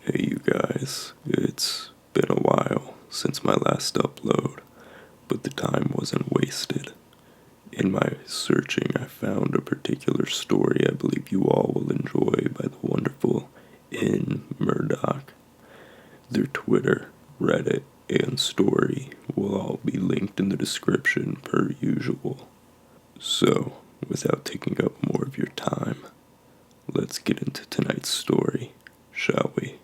Hey you guys, it's been a while since my last upload, but the time wasn't wasted. In my searching, I found a particular story I believe you all will enjoy by the wonderful Murdock. Their Twitter, Reddit, and story will all be linked in the description per usual. So, without taking up more of your time, let's get into tonight's story, shall we?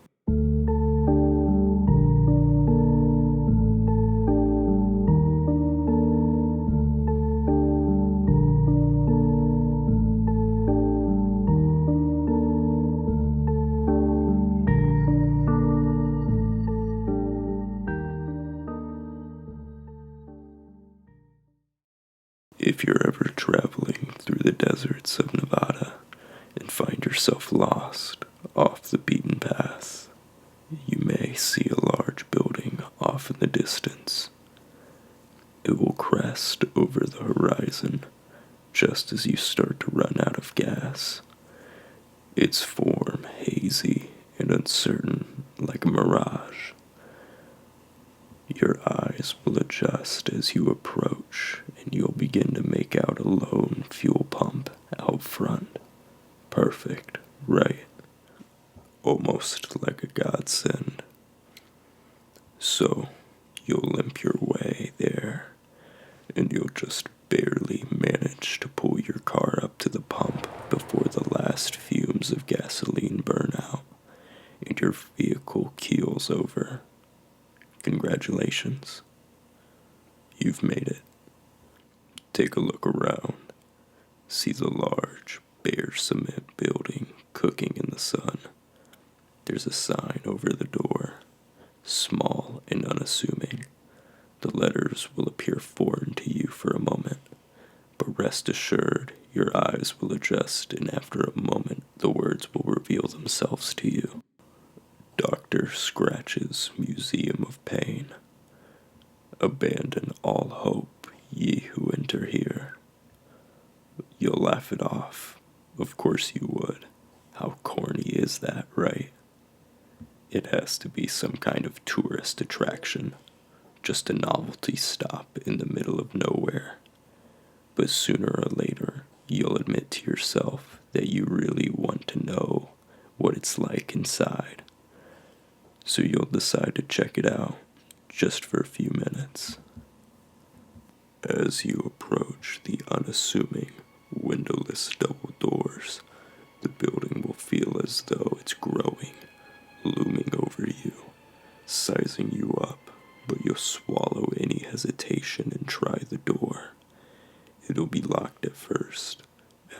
If you're ever traveling through the deserts of Nevada and find yourself lost off the beaten path, you may see a large building off in the distance. It will crest over the horizon just as you start to run out of gas. Its form hazy and uncertain like a mirage. Your eyes will adjust as you approach, and you'll begin to make out a lone fuel pump out front. Perfect, right? Almost like a godsend. So, you'll limp your way there, and you'll just barely manage to pull your car up to the pump before the last fumes of gasoline burn out, and your vehicle keels over. Congratulations. You've made it. Take a look around. See the large, bare cement building cooking in the sun. There's a sign over the door, small and unassuming. The letters will appear foreign to you for a moment, but rest assured your eyes will adjust, and after a moment the words will reveal themselves to you. Dr. Scratch's Museum of Pain. Abandon all hope, ye who enter here. You'll laugh it off. Of course you would. How corny is that, right? It has to be some kind of tourist attraction. Just a novelty stop in the middle of nowhere. But sooner or later, you'll admit to yourself that you really want to know what it's like inside. So you'll decide to check it out, just for a few minutes. As you approach the unassuming, windowless double doors, the building will feel as though it's growing, looming over you, sizing you up, but you'll swallow any hesitation and try the door. It'll be locked at first.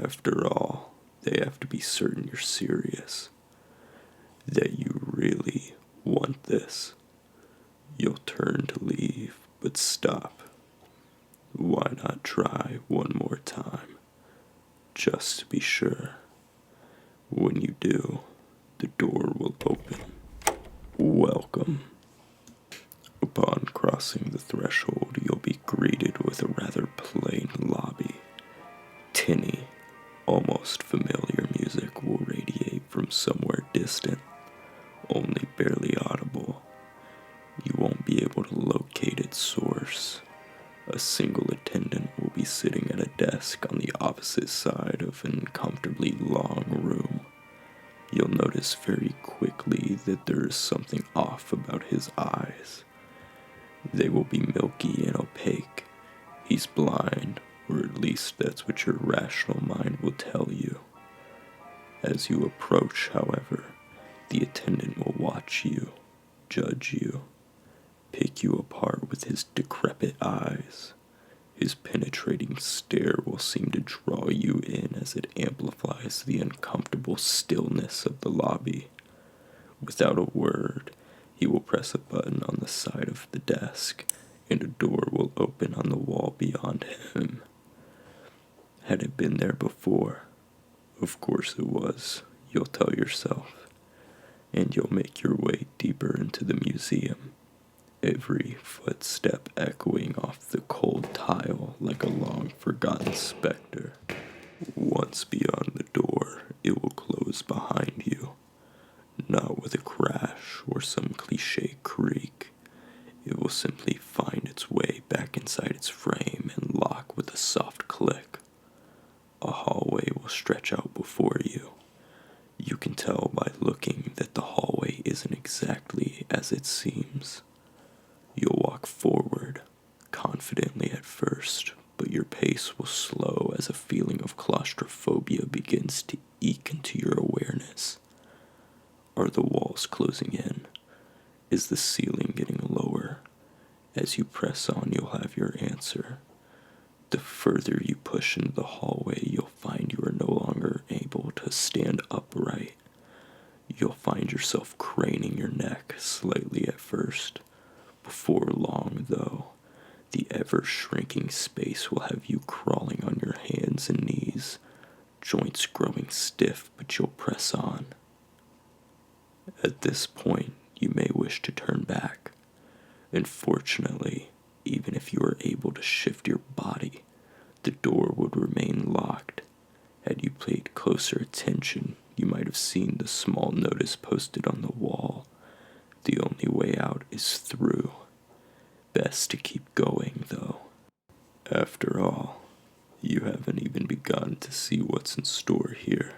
After all, they have to be certain you're serious, that you really want this. You'll turn to leave, but stop. Why not try one more time, just to be sure? When you do, the door will open. Welcome. Upon crossing the threshold, you'll be greeted with a rather plain lobby. Tinny, almost familiar music will radiate from somewhere distant, only barely audible. You won't be able to locate its source. A single attendant will be sitting at a desk on the opposite side of an uncomfortably long room. You'll notice very quickly that there is something off about his eyes. They will be milky and opaque. He's blind, or at least that's what your rational mind will tell you. As you approach, however, the attendant will watch you, judge you, pick you apart with his decrepit eyes. His penetrating stare will seem to draw you in as it amplifies the uncomfortable stillness of the lobby. Without a word, he will press a button on the side of the desk, and a door will open on the wall beyond him. Had it been there before? Of course it was, you'll tell yourself, and you'll make your way deeper into the museum, every footstep echoing off the cold tile like a long-forgotten specter. Once beyond the door, it will close behind you, not with a crash, some cliche creak. It will simply find its way back inside its frame and lock with a soft click. A hallway will stretch out before you. You can tell by looking that the hallway isn't exactly as it seems. You'll walk forward, confidently at first, but your pace will slow as a feeling of claustrophobia begins to eke into your awareness. Are the walls closing in? Is the ceiling getting lower? As you press on, you'll have your answer. The further you push into the hallway, you'll find you are no longer able to stand upright. You'll find yourself craning your neck slightly at first. Before long, though, the ever-shrinking space will have you crawling on your hands and knees, joints growing stiff, but you'll press on. At this point, you may wish to turn back. Unfortunately, even if you are able to shift your body, the door would remain locked. Had you paid closer attention, you might have seen the small notice posted on the wall. The only way out is through. Best to keep going, though. After all, you haven't even begun to see what's in store here.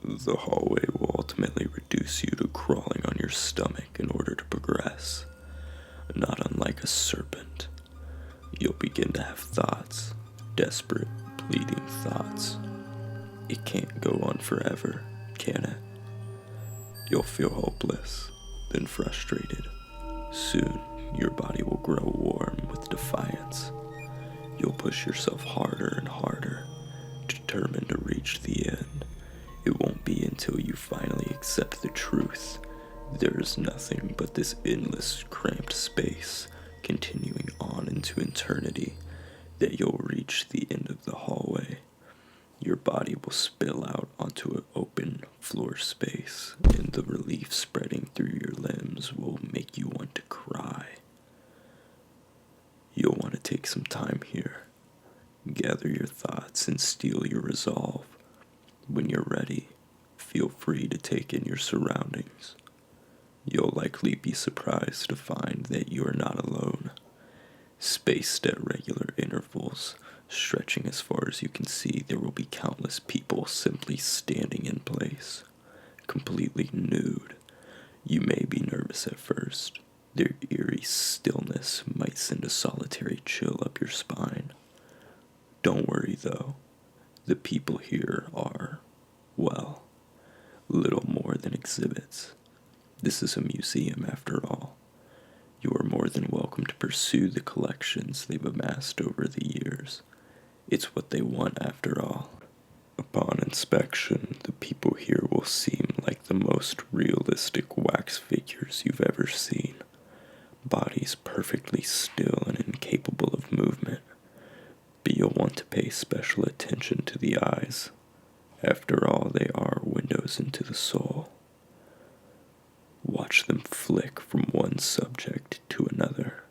The hallway will ultimately reduce you to crawling on your stomach in order to progress. Not unlike a serpent, you'll begin to have thoughts, desperate, pleading thoughts. It can't go on forever, can it? You'll feel hopeless, then frustrated. Soon, your body will grow warm with defiance. You'll push yourself harder and harder, determined to reach the end. It won't be until you finally accept the truth. There is nothing but this endless, cramped space, continuing on into eternity, that you'll reach the end of the hallway. Your body will spill out onto an open floor space, and the relief spreading through your limbs will make you want to cry. You'll want to take some time here, gather your thoughts and steel your resolve. When you're ready, feel free to take in your surroundings. You'll likely be surprised to find that you are not alone. Spaced at regular intervals, stretching as far as you can see, there will be countless people simply standing in place, completely nude. You may be nervous at first. Their eerie stillness might send a solitary chill up your spine. Don't worry, though. The people here are, well, little more than exhibits. This is a museum, after all. You are more than welcome to pursue the collections they've amassed over the years. It's what they want, after all. Upon inspection, the people here will seem like the most realistic wax figures you've ever seen. Bodies perfectly still and incapable of movement. But you'll want to pay special attention to the eyes. After all, they are windows into the soul. Watch them flick from one subject to another,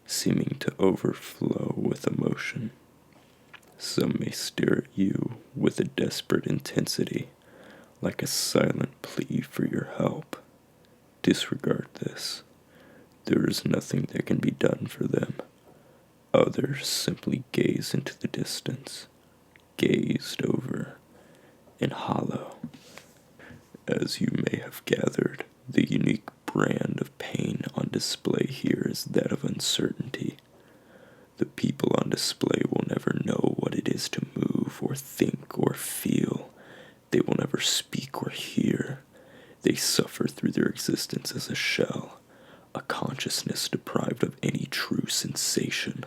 seeming to overflow with emotion. Some may stare at you with a desperate intensity, like a silent plea for your help. Disregard this. There is nothing that can be done for them. Others simply gaze into the distance, gazed over, and hollow. As you may have gathered, the unique brand of pain on display here is that of uncertainty. The people on display will never know what it is to move or think or feel. They will never speak or hear. They suffer through their existence as a shell, a consciousness deprived of any true sensation,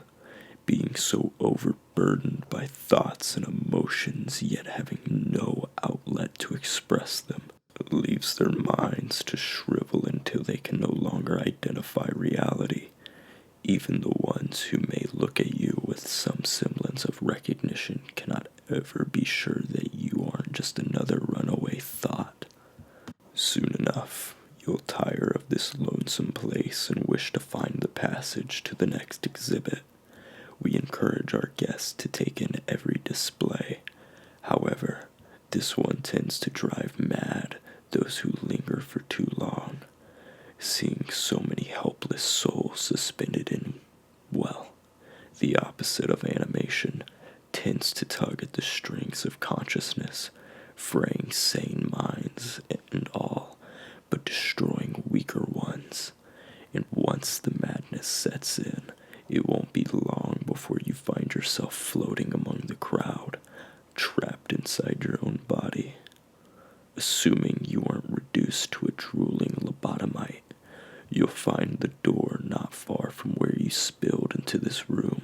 being so overburdened by thoughts and emotions, yet having no outlet to express them. It leaves their minds to shrivel until they can no longer identify reality. Even the ones who may look at you with some semblance of recognition cannot ever be sure that you aren't just another runaway thought. Soon enough, you'll tire of this lonesome place and wish to find the passage to the next exhibit. We encourage our guests to take in every display. However, this one tends to drive mad those who linger for too long. lifeless soul suspended in, well, the opposite of animation, tends to tug at the strings of consciousness, fraying sane minds and all, but destroying weaker ones. And once the madness sets in, it won't be long before you find yourself floating among the crowd, trapped inside your own body. Assuming you aren't reduced to a drooling lobotomite, you'll find the door not far from where you spilled into this room.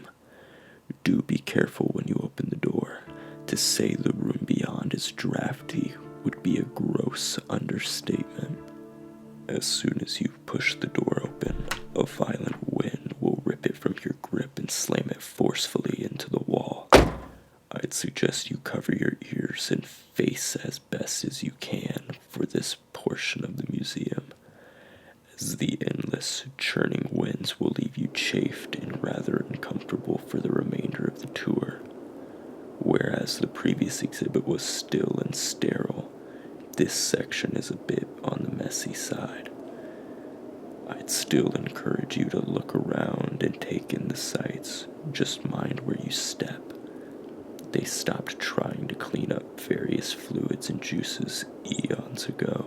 Do be careful when you open the door. To say the room beyond is drafty would be a gross understatement. As soon as you push the door open, a violent wind will rip it from your grip and slam it forcefully into the wall. I'd suggest you cover your ears and face as best as you can for this portion of the museum, as the endless, churning winds will leave you chafed and rather uncomfortable for the remainder of the tour. Whereas the previous exhibit was still and sterile, this section is a bit on the messy side. I'd still encourage you to look around and take in the sights, just mind where you step. They stopped trying to clean up various fluids and juices eons ago.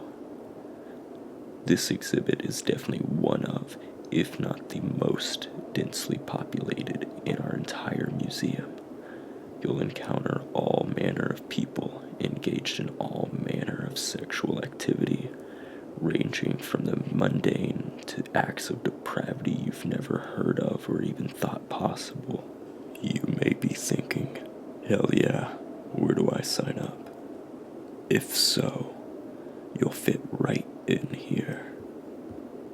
This exhibit is definitely one of, if not the most densely populated in our entire museum. You'll encounter all manner of people engaged in all manner of sexual activity, ranging from the mundane to acts of depravity you've never heard of or even thought possible. You may be thinking, hell yeah, where do I sign up? If so, you'll fit right in here.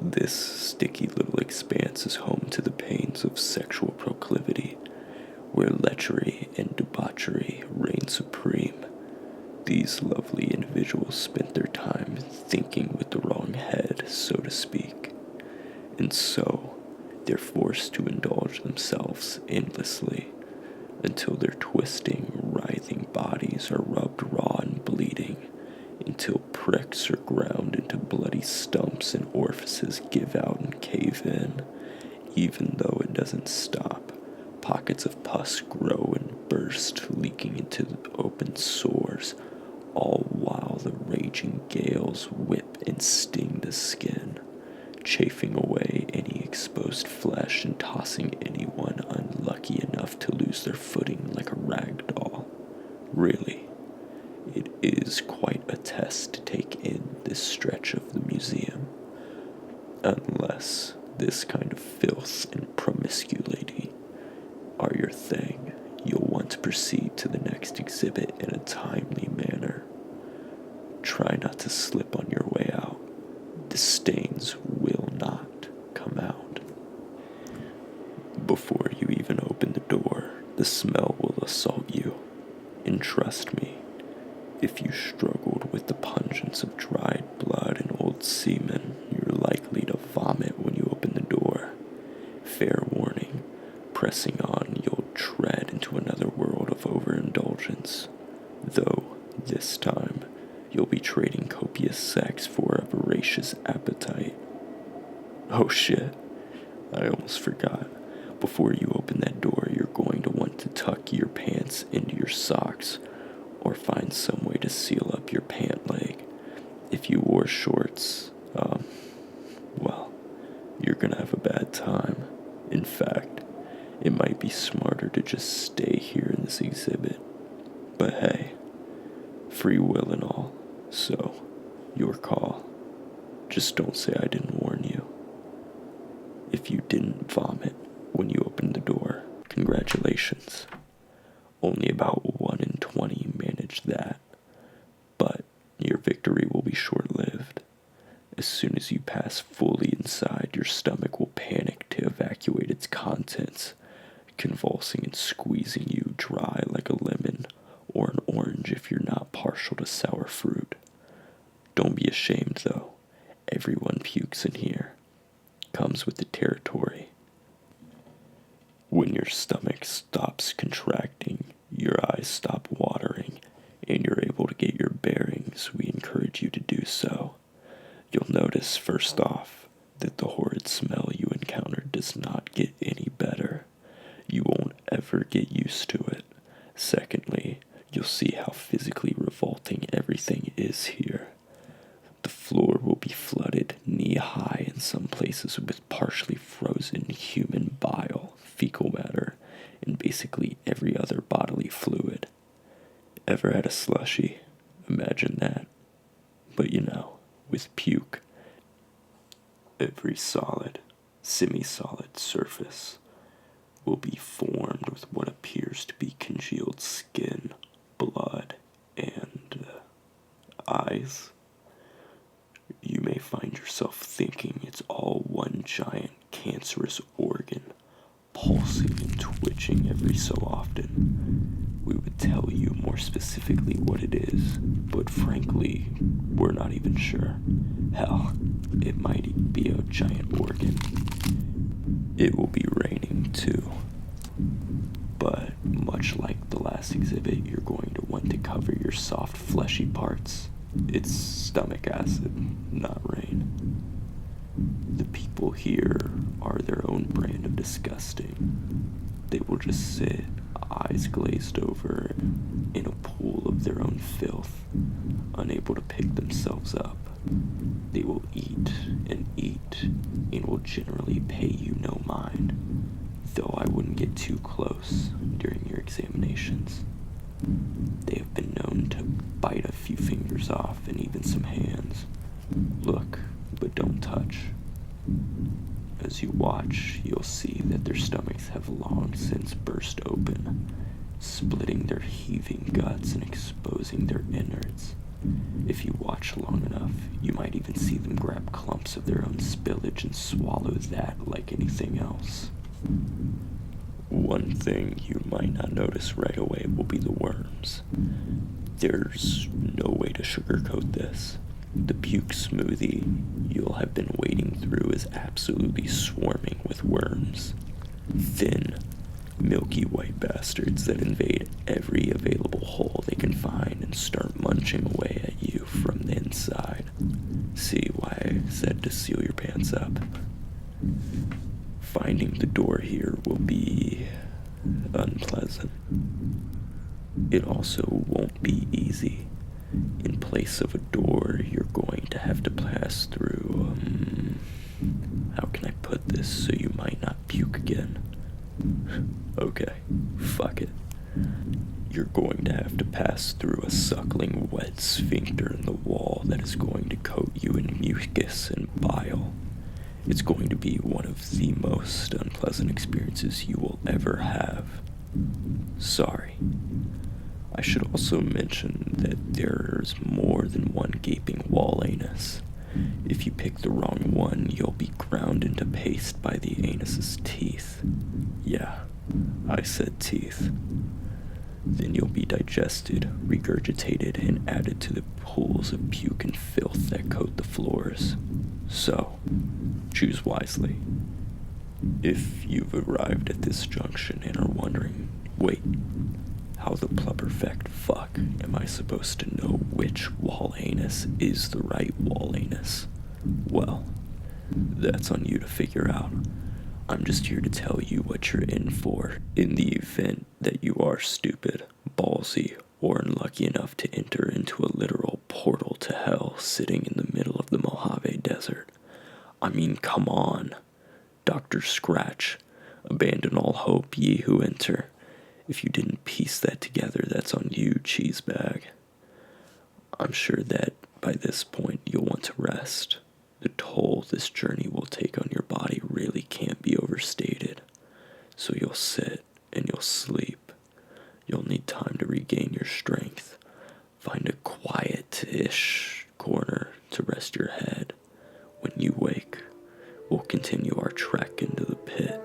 This sticky little expanse is home to the pains of sexual proclivity, where lechery and debauchery reign supreme. These lovely individuals spent their time thinking with the wrong head, so to speak, and so they're forced to indulge themselves endlessly until their twisting, writhing bodies are rubbed raw and bleeding, until pricks are ground into bloody stumps and orifices give out and cave in. Even though it doesn't stop, pockets of pus grow and burst, leaking into the open sores, all while the raging gales whip and sting the skin, chafing away any exposed flesh and tossing anyone unlucky enough to lose their footing like a rag doll. Really, it is quite a test to take in this stretch of the museum. Unless this kind of filth and promiscuity are your thing, you'll want to proceed to the next exhibit in a timely manner. Try not to slip on your way out. The stains will not come out. Before you even open the door, the smell will assault you. And trust me, if you struggled with the pungence of dried blood and old semen, you're likely to vomit when you open the door. Fair warning, pressing on, you'll tread into another world of overindulgence. Though, this time, you'll be trading copious sex for a voracious appetite. Oh shit, I almost forgot. Before you open that door, you're going to want to tuck your pants into your socks, or find some way to seal up your pant leg. If you wore shorts, well, you're gonna have a bad time. In fact, it might be smarter to just stay here in this exhibit. But hey, free will and all, so your call. Just don't say I didn't warn you. If you didn't vomit when you opened the door, congratulations. Only about 1 in 20 managed that, but your victory will be short-lived. As soon as you pass fully inside, your stomach will panic to evacuate its contents, convulsing and squeezing you dry like a lemon or an orange if you're not partial to sour fruit. Don't be ashamed, though. Everyone pukes in here. Comes with the territory. When your stomach stops contracting, your eyes stop watering, and you're able to get your bearings, we encourage you to do so. You'll notice, first off, that the horrid smell you encounter does not get any better. You won't ever get used to it. Secondly, you'll see how physically revolting everything is here. The floor will be flooded knee-high in some places with partially frozen human bile, fecal matter, and basically every other bodily fluid. Ever had a slushie? Imagine that. But with puke. Every solid, semi-solid surface will be formed with what appears to be congealed skin, blood, and eyes. You may find yourself thinking it's all one giant cancerous organ, pulsing and twitching every so often. We would tell you more specifically what it is, but frankly, we're not even sure. Hell, it might be a giant organ. It will be raining too. But much like the last exhibit, you're going to want to cover your soft, fleshy parts. It's stomach acid, not rain. The people here are their own brand of disgusting. They will just sit, eyes glazed over, in a pool of their own filth, unable to pick themselves up. They will eat, and will generally pay you no mind, though I wouldn't get too close during your examinations. They have been known to bite a few fingers off and even some hands. Look, but don't touch. As you watch, you'll see that their stomachs have long since burst open, splitting their heaving guts and exposing their innards. If you watch long enough, you might even see them grab clumps of their own spillage and swallow that like anything else. One thing you might not notice right away will be the worms. There's no way to sugarcoat this. The puke smoothie you'll have been wading through is absolutely swarming with worms. Thin, milky white bastards that invade every available hole they can find and start munching away at you from the inside. See why I said to seal your pants up. Finding the door here will be unpleasant. It also won't be easy. In place of a door, you're going to have to pass through, how can I put this so you might not puke again? Okay, fuck it. You're going to have to pass through a suckling wet sphincter in the wall that is going to coat you in mucus and bile. It's going to be one of the most unpleasant experiences you will ever have. Sorry. I should also mention that there's more than one gaping wall anus. If you pick the wrong one, you'll be ground into paste by the anus's teeth. Yeah, I said teeth. Then you'll be digested, regurgitated, and added to the pools of puke and filth that coat the floors. So, choose wisely. If you've arrived at this junction and are wondering, wait, how the plumperfect fuck am I supposed to know which wall anus is the right wall anus? Well, that's on you to figure out. I'm just here to tell you what you're in for in the event that you are stupid, ballsy, or unlucky enough to enter into a literal portal to hell sitting in the middle of the Mojave Desert. I mean, come on. Dr. Scratch, abandon all hope, ye who enter. If you didn't piece that together, that's on you, cheesebag. I'm sure that by this point you'll want to rest. The toll this journey will take on your body really can't be overstated. So you'll sit and you'll sleep. You'll need time to regain your strength. Find a quiet-ish corner to rest your head. When you wake, we'll continue our trek into the pit.